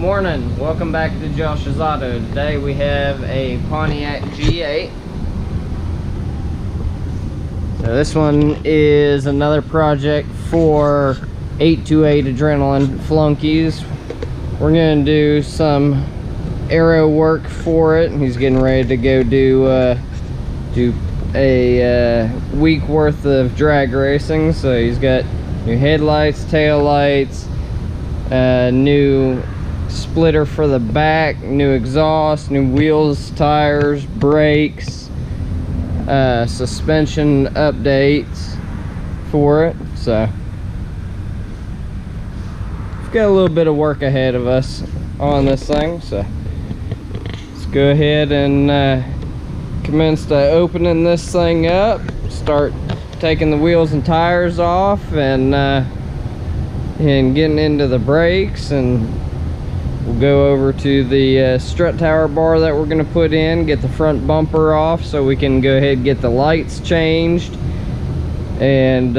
Morning, welcome back to Josh's Auto. Today we have a Pontiac G8. So this one is another project for 828 adrenaline flunkies. We're going to do some aero work for it. He's getting ready to go do a week worth of drag racing. So he's got new headlights, tail lights, new splitter for the back, new exhaust, new wheels, tires, brakes, suspension updates for it. So we've got a little bit of work ahead of us on this thing, so let's go ahead and commence to opening this thing up, start taking the wheels and tires off, and getting into the brakes, and we'll go over to the strut tower bar that we're going to put in, get the front bumper off so we can go ahead and get the lights changed, and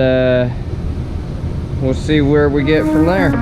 we'll see where we get from there.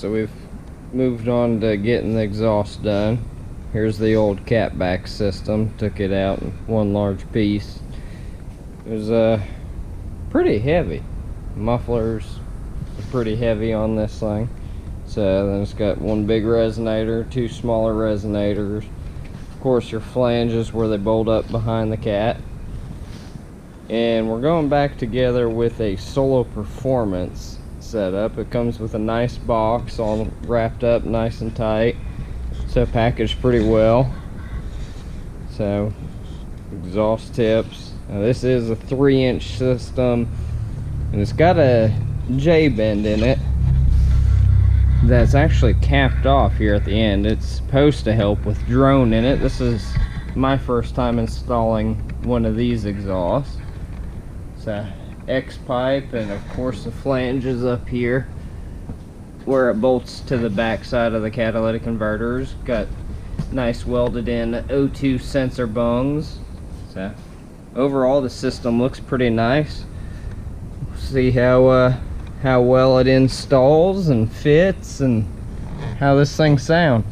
So we've moved on to getting the exhaust done. Here's the old catback system. Took it out in one large piece. It was pretty heavy. Mufflers are pretty heavy on this thing. So then it's got one big resonator, two smaller resonators. Of course, your flanges where they bolt up behind the cat. And we're going back together with a Solo Performance setup. It comes with a nice box, all wrapped up nice and tight. So packaged pretty well. So exhaust tips. Now this is a 3-inch system, and it's got a J-bend in it that's actually capped off here at the end. It's supposed to help with drone in it. This is my first time installing one of these exhausts. It's a X-pipe, and of course the flanges up here where it bolts to the back side of the catalytic converters. Got nice welded in O2 sensor bungs. So overall the system looks pretty nice. We'll see how well it installs and fits and how this thing sounds.